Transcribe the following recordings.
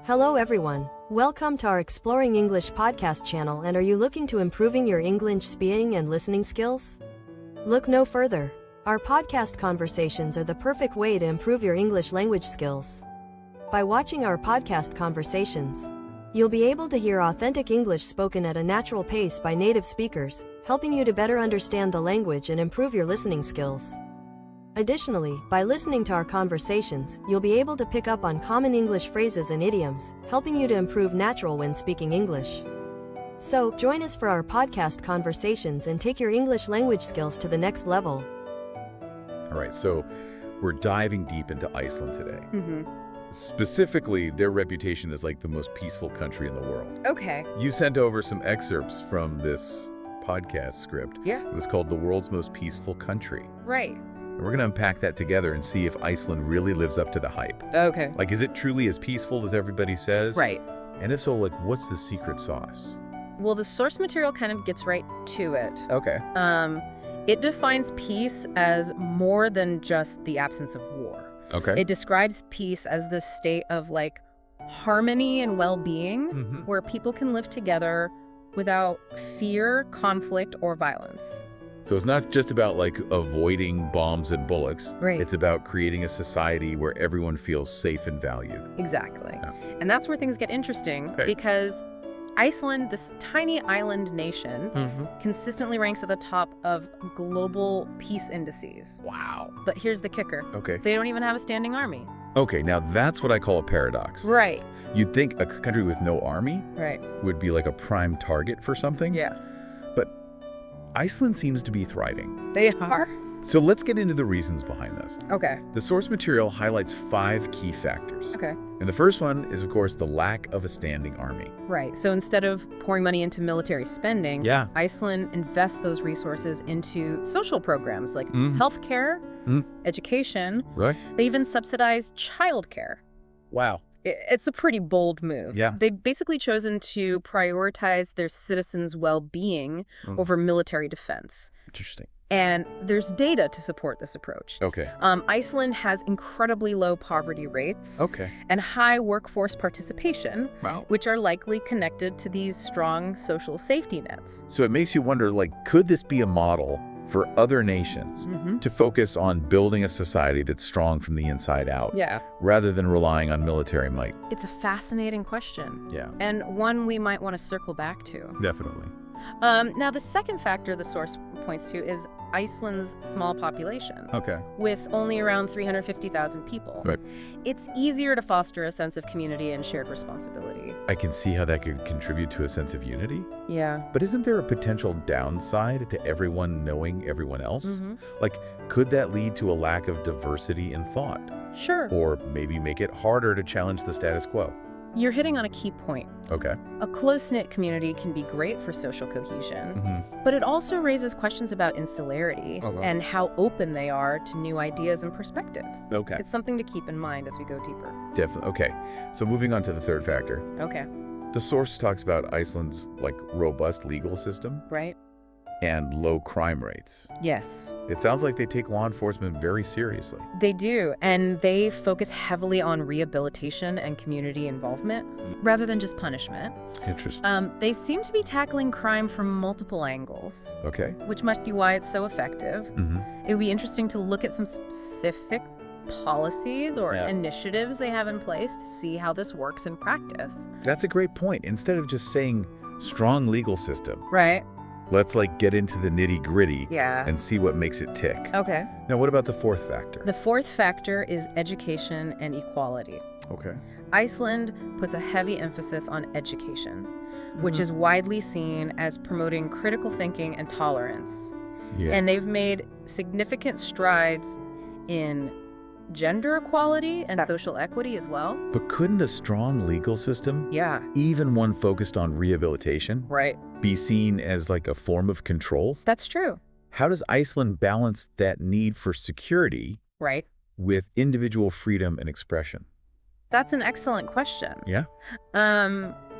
Hello everyone. Welcome to our Exploring English podcast channel, and are you looking to improving your English speaking and listening skills? Look no further. Our podcast conversations are the perfect way to improve your English language skills. By watching our podcast conversations, you'll be able to hear authentic English spoken at a natural pace by native speakers, helping you to better understand the language and improve your listening skills. Additionally, by listening to our conversations, you'll be able to pick up on common English phrases and idioms, helping you to improve natural when speaking English. So, join us for our podcast conversations and take your English language skills to the next level. All right, so we're diving deep into Iceland today. Mm-hmm. Specifically, their reputation is like the most peaceful country in the world. Okay. You sent over some excerpts from this podcast script. Yeah. It was called The World's Most Peaceful Country. Right. And we're going to unpack that together and see if Iceland really lives up to the hype. Okay. Like, is it truly as peaceful as everybody says? Right. And if so, like, what's the secret sauce? Well, the source material kind of gets right to it. Okay. It defines peace as more than just the absence of war. Okay. It describes peace as the state of like harmony and well-being Mm-hmm. where people can live together without fear, conflict, or violence. So it's not just about like avoiding bombs and bullets. Right. It's about creating a society where everyone feels safe and valued. Exactly. Yeah. And that's where things get interesting because Iceland, this tiny island nation, consistently ranks at the top of global peace indices. Wow. But here's the kicker. Okay. They don't even have a standing army. Okay, now that's what I call a paradox. Right. You'd think a country with no army Right. would be like a prime target for something. Yeah. But Iceland seems to be thriving. They are? So let's get into the reasons behind this. Okay. The source material highlights 5 key factors. Okay. And the first one is, of course, the lack of a standing army. Right. So instead of pouring money into military spending, Yeah. Iceland invests those resources into social programs like healthcare, education. Right. They even subsidize childcare. Wow. It's a pretty bold move. Yeah. They've basically chosen to prioritize their citizens' well-being over military defense. Interesting. And there's data to support this approach. Okay. Iceland has incredibly low poverty rates Okay. and high workforce participation, Wow. which are likely connected to these strong social safety nets. So it makes you wonder, like, could this be a model for other nations Mm-hmm. to focus on building a society that's strong from the inside out, Yeah. rather than relying on military might? It's a fascinating question, Yeah, and one we might want to circle back to. definitely. Now, the second factor the source points to is Iceland's small population, Okay. with only around 350,000 people. Right. It's easier to foster a sense of community and shared responsibility. I can see how that could contribute to a sense of unity. Yeah. But isn't there a potential downside to everyone knowing everyone else? Mm-hmm. Like, could that lead to a lack of diversity in thought? Sure. Or maybe make it harder to challenge the status quo? You're hitting on a key point. Okay. A close-knit community can be great for social cohesion, Mm-hmm. but it also raises questions about insularity Okay. and how open they are to new ideas and perspectives. Okay. It's something to keep in mind as we go deeper. Definitely. Okay. So moving on to the third factor. Okay, The source talks about Iceland's, like, robust legal system right? and low crime rates. Yes, It sounds like they take law enforcement very seriously. they do, and they focus heavily on rehabilitation and community involvement rather than just punishment. Interesting. They seem to be tackling crime from multiple angles, Okay. which must be why it's so effective. Mm-hmm. It would be interesting to look at some specific policies or Yeah. initiatives they have in place to see how this works in practice. That's a great point. Instead of just saying strong legal system, Right. let's like get into the nitty-gritty Yeah. and see what makes it tick. Okay. Now, what about the fourth factor? The fourth factor is education and equality. Okay. Iceland puts a heavy emphasis on education, which is widely seen as promoting critical thinking and tolerance. Yeah. And they've made significant strides in gender equality and social equity as well. But couldn't a strong legal system, Yeah. even one focused on rehabilitation, Right. be seen as like a form of control? That's true. How does Iceland balance that need for security Right. with individual freedom and expression? That's an excellent question. Yeah.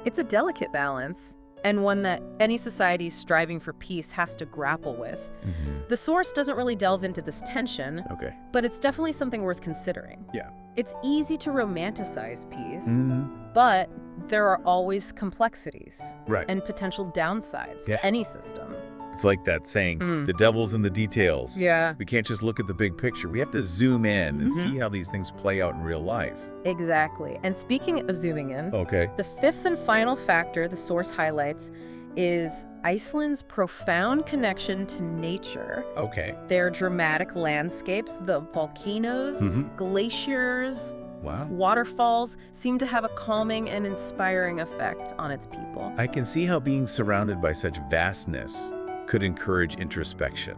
It's a delicate balance, and one that any society striving for peace has to grapple with. Mm-hmm. The source doesn't really delve into this tension, Okay. but it's definitely something worth considering. Yeah. It's easy to romanticize peace, Mm-hmm. but there are always complexities Right. and potential downsides Yeah. to any system. It's like that saying, Mm. the devil's in the details. Yeah. We can't just look at the big picture. We have to zoom in and Mhm. see how these things play out in real life. Exactly. And speaking of zooming in, Okay. the fifth and final factor the source highlights is Iceland's profound connection to nature. Okay. Their dramatic landscapes, the volcanoes, Mhm. glaciers, Wow. waterfalls seem to have a calming and inspiring effect on its people. I can see how being surrounded by such vastness could encourage introspection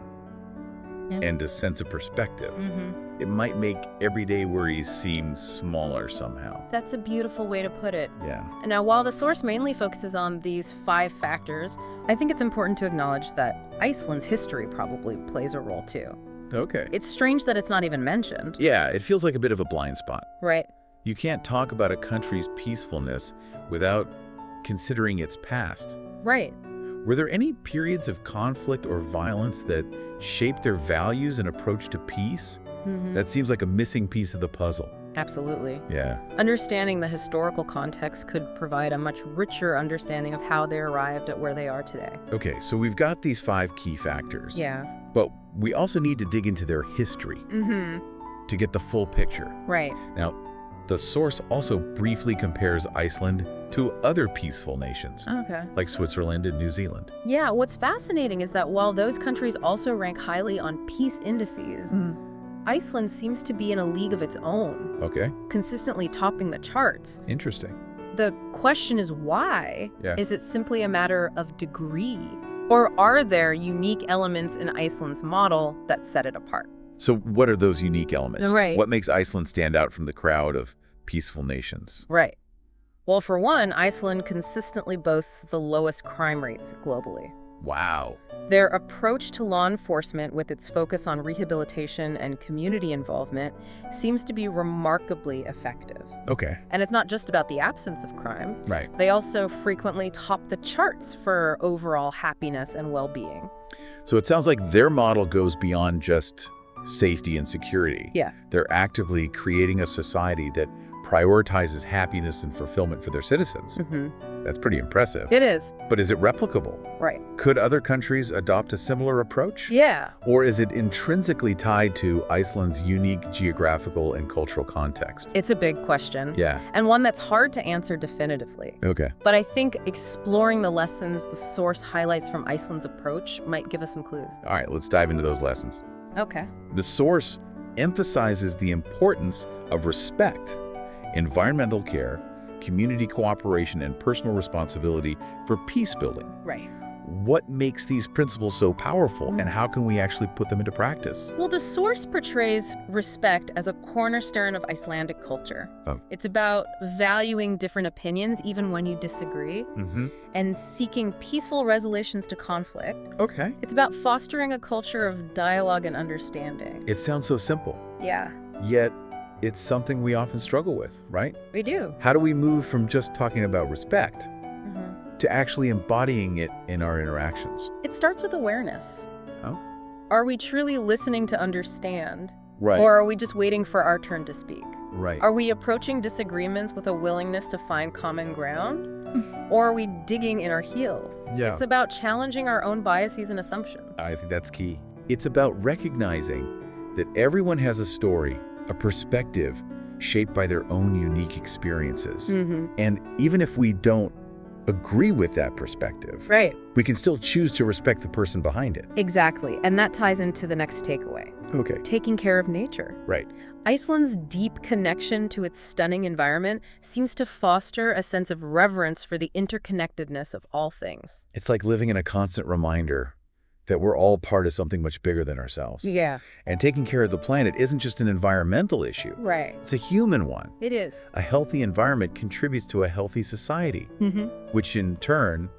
Yeah. and a sense of perspective. Mm-hmm. It might make everyday worries seem smaller somehow. That's a beautiful way to put it. Yeah. Now, while the source mainly focuses on these 5 factors, I think it's important to acknowledge that Iceland's history probably plays a role too. Okay. It's strange that it's not even mentioned. Yeah, it feels like a bit of a blind spot. Right. You can't talk about a country's peacefulness without considering its past. Right. Were there any periods of conflict or violence that shaped their values and approach to peace? Mhm. That seems like a missing piece of the puzzle. Absolutely. Yeah. Understanding the historical context could provide a much richer understanding of how they arrived at where they are today. Okay, so we've got these 5 key factors. Yeah. But we also need to dig into their history Mm-hmm. to get the full picture. Right. Now, the source also briefly compares Iceland to other peaceful nations, Okay. like Switzerland and New Zealand. Yeah, what's fascinating is that while those countries also rank highly on peace indices, Iceland seems to be in a league of its own, Okay, consistently topping the charts. interesting. The question is why? Yeah. Is it simply a matter of degree? Or are there unique elements in Iceland's model that set it apart? So what are those unique elements? Right. What makes Iceland stand out from the crowd of peaceful nations? Right. Well, for one, Iceland consistently boasts the lowest crime rates globally. Wow. Their approach to law enforcement, with its focus on rehabilitation and community involvement, seems to be remarkably effective. Okay, And it's not just about the absence of crime. right. They also frequently top the charts for overall happiness and well-being. So it sounds like their model goes beyond just safety and security. Yeah. They're actively creating a society that prioritizes happiness and fulfillment for their citizens. Mm-hmm. That's pretty impressive. It is. But is it replicable? Right. Could other countries adopt a similar approach? Yeah. Or is it intrinsically tied to Iceland's unique geographical and cultural context? It's a big question. Yeah. And one that's hard to answer definitively. Okay. But I think exploring the lessons the source highlights from Iceland's approach might give us some clues. All right, let's dive into those lessons. Okay. The source emphasizes the importance of respect, environmental care, community cooperation, and personal responsibility for peace building. Right. What makes these principles so powerful, and how can we actually put them into practice? Well, the source portrays respect as a cornerstone of Icelandic culture. Oh. It's about valuing different opinions even when you disagree, Mm-hmm. and seeking peaceful resolutions to conflict. Okay. It's about fostering a culture of dialogue and understanding. It sounds so simple, Yeah, yet it's something we often struggle with, right? we do. How do we move from just talking about respect Mhm. to actually embodying it in our interactions? It starts with awareness. Oh. Are we truly listening to understand? Right. Or are we just waiting for our turn to speak? Right. Are we approaching disagreements with a willingness to find common ground? Or are we digging in our heels? Yeah. It's about challenging our own biases and assumptions. I think that's key. It's about recognizing that everyone has a story, a perspective shaped by their own unique experiences. Mm-hmm. And even if we don't agree with that perspective, Right. we can still choose to respect the person behind it. Exactly. And that ties into the next takeaway. Okay. Taking care of nature. Right. Iceland's deep connection to its stunning environment seems to foster a sense of reverence for the interconnectedness of all things. It's like living in a constant reminder that we're all part of something much bigger than ourselves. Yeah. And taking care of the planet isn't just an environmental issue. Right. It's a human one. It is. A healthy environment contributes to a healthy society, Mm-hmm. which in turn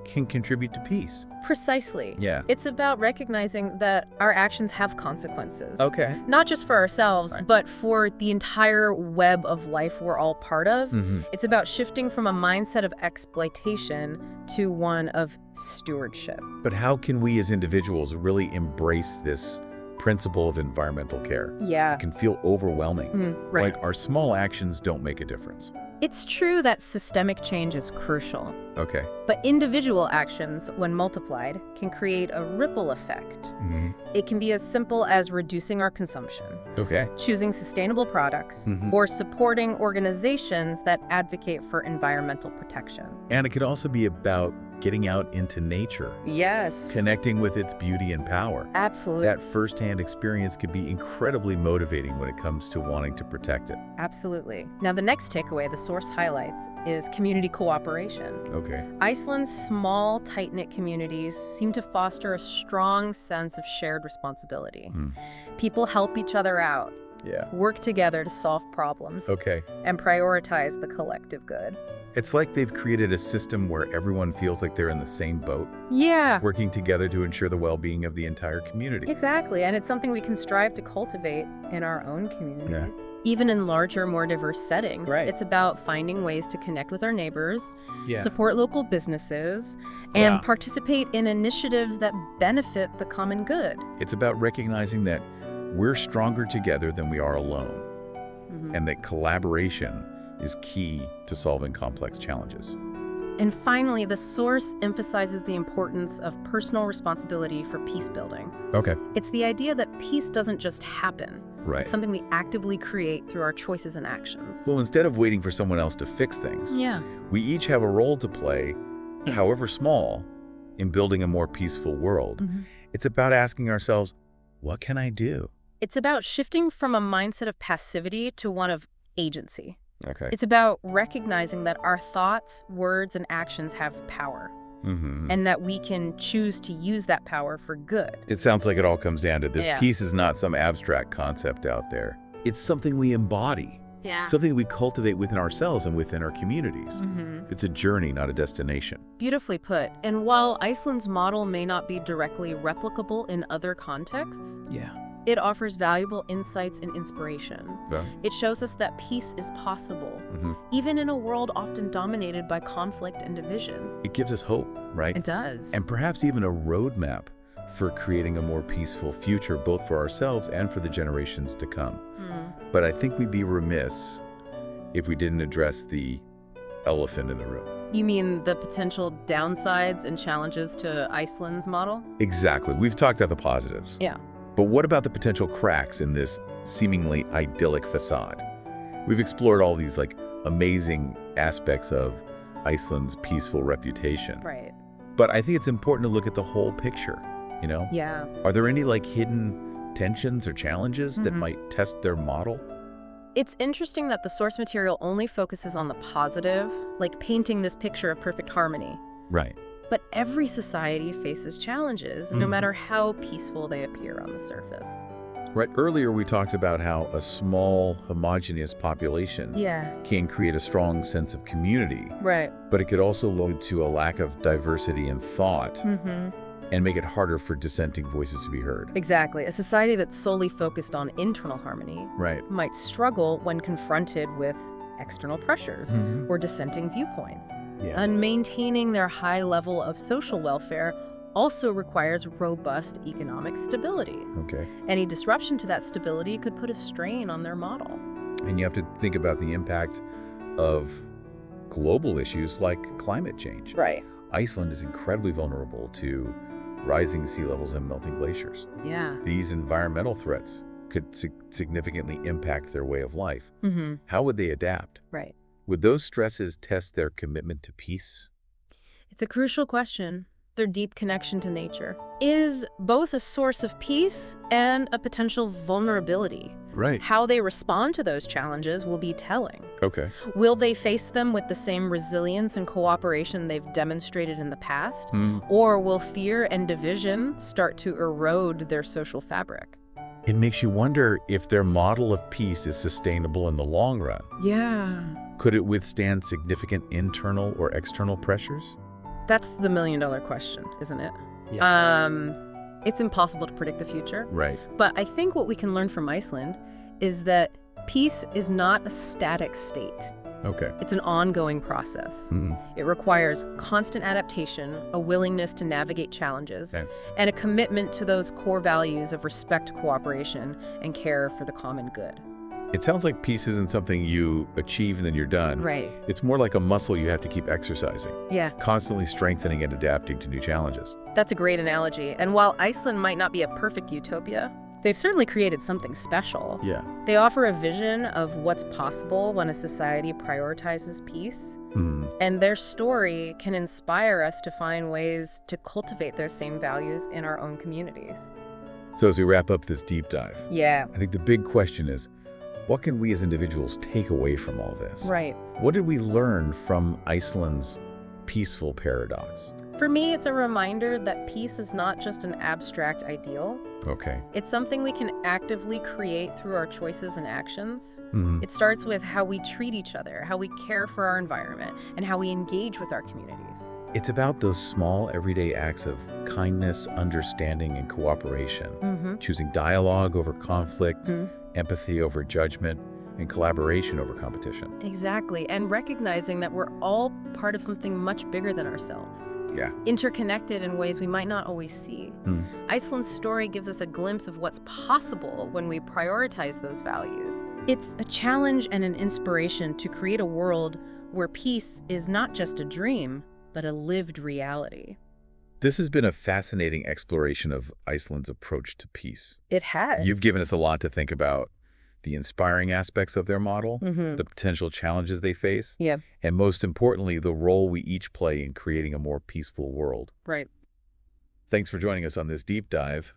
can contribute to peace. Precisely. Yeah. It's about recognizing that our actions have consequences. Okay. Not just for ourselves, Right. but for the entire web of life we're all part of. Mm-hmm. It's about shifting from a mindset of exploitation to one of stewardship. But how can we as individuals really embrace this principle of environmental care. Yeah. It can feel overwhelming. Right. Like our small actions don't make a difference. It's true that systemic change is crucial, Okay. but individual actions, when multiplied, can create a ripple effect. It can be as simple as reducing our consumption, Okay. choosing sustainable products, or supporting organizations that advocate for environmental protection. And it could also be about getting out into nature, Yes. connecting with its beauty and power. Absolutely. That firsthand experience could be incredibly motivating when it comes to wanting to protect it. Absolutely. Now, the next takeaway the source highlights is community cooperation. Okay. Iceland's small, tight-knit communities seem to foster a strong sense of shared responsibility. People help each other out, Yeah. work together to solve problems, Okay. and prioritize the collective good. It's like they've created a system where everyone feels like they're in the same boat, Yeah, working together to ensure the well-being of the entire community. exactly. And it's something we can strive to cultivate in our own communities. Even in larger, more diverse settings. Right. It's about finding ways to connect with our neighbors, Yeah. support local businesses, and Yeah. participate in initiatives that benefit the common good. It's about recognizing that we're stronger together than we are alone, and that collaboration is key to solving complex challenges. And finally, the source emphasizes the importance of personal responsibility for peace building. Okay. It's the idea that peace doesn't just happen. Right. It's something we actively create through our choices and actions. Well, instead of waiting for someone else to fix things, Yeah. we each have a role to play, however small, in building a more peaceful world. It's about asking ourselves, what can I do? It's about shifting from a mindset of passivity to one of agency. Okay. It's about recognizing that our thoughts, words, and actions have power, and that we can choose to use that power for good. It sounds like it all comes down to this. Yeah. Peace is not some abstract concept out there. It's something we embody, Yeah. something we cultivate within ourselves and within our communities. It's a journey, not a destination. Beautifully put. And while Iceland's model may not be directly replicable in other contexts, Yeah. it offers valuable insights and inspiration. Yeah. It shows us that peace is possible, even in a world often dominated by conflict and division. It gives us hope, right? It does. And perhaps even a roadmap for creating a more peaceful future, both for ourselves and for the generations to come. But I think we'd be remiss if we didn't address the elephant in the room. You mean the potential downsides and challenges to Iceland's model? Exactly. We've talked about the positives. Yeah. But what about the potential cracks in this seemingly idyllic facade? We've explored all these amazing aspects of Iceland's peaceful reputation. Right. But I think it's important to look at the whole picture, you know? Yeah. Are there any hidden tensions or challenges that might test their model? It's interesting that the source material only focuses on the positive, like painting this picture of perfect harmony. Right. But every society faces challenges, no matter how peaceful they appear on the surface. Right. Earlier we talked about how a small, homogeneous population can create a strong sense of community. Right. But it could also lead to a lack of diversity in thought and make it harder for dissenting voices to be heard. Exactly. A society that's solely focused on internal harmony Right. might struggle when confronted with external pressures or dissenting viewpoints. Yeah. And maintaining their high level of social welfare also requires robust economic stability. Okay. Any disruption to that stability could put a strain on their model. And you have to think about the impact of global issues like climate change. Right. Iceland is incredibly vulnerable to rising sea levels and melting glaciers. Yeah. These environmental threats could significantly impact their way of life. How would they adapt? Right. Would those stresses test their commitment to peace? It's a crucial question. Their deep connection to nature is both a source of peace and a potential vulnerability. Right. How they respond to those challenges will be telling. Okay. Will they face them with the same resilience and cooperation they've demonstrated in the past? Or will fear and division start to erode their social fabric? It makes you wonder if their model of peace is sustainable in the long run. Yeah. Could it withstand significant internal or external pressures? That's the million-dollar question, isn't it? It's impossible to predict the future. Right. But I think what we can learn from Iceland is that peace is not a static state. Okay. It's an ongoing process. Mm. It requires constant adaptation, a willingness to navigate challenges, Okay. and a commitment to those core values of respect, cooperation, and care for the common good. It sounds like peace isn't something you achieve and then you're done. Right. It's more like a muscle you have to keep exercising, Yeah, constantly strengthening and adapting to new challenges. that's a great analogy. And while Iceland might not be a perfect utopia, they've certainly created something special. Yeah. They offer a vision of what's possible when a society prioritizes peace. Hmm. And their story can inspire us to find ways to cultivate those same values in our own communities. So as we wrap up this deep dive, Yeah, I think the big question is, what can we as individuals take away from all this? right. What did we learn from Iceland's peaceful paradox? For me, it's a reminder that peace is not just an abstract ideal. Okay. It's something we can actively create through our choices and actions. Mhm. It starts with how we treat each other, how we care for our environment, and how we engage with our communities. It's about those small, everyday acts of kindness, understanding, and cooperation. Mm-hmm. Choosing dialogue over conflict, Mhm. empathy over judgment, and collaboration over competition. Exactly, and recognizing that we're all part of something much bigger than ourselves. Yeah. Interconnected in ways we might not always see. Hmm. Iceland's story gives us a glimpse of what's possible when we prioritize those values. It's a challenge and an inspiration to create a world where peace is not just a dream, but a lived reality. This has been a fascinating exploration of Iceland's approach to peace. It has. You've given us a lot to think about: the inspiring aspects of their model, Mm-hmm. the potential challenges they face, Yeah, and most importantly, the role we each play in creating a more peaceful world. right. Thanks for joining us on this deep dive.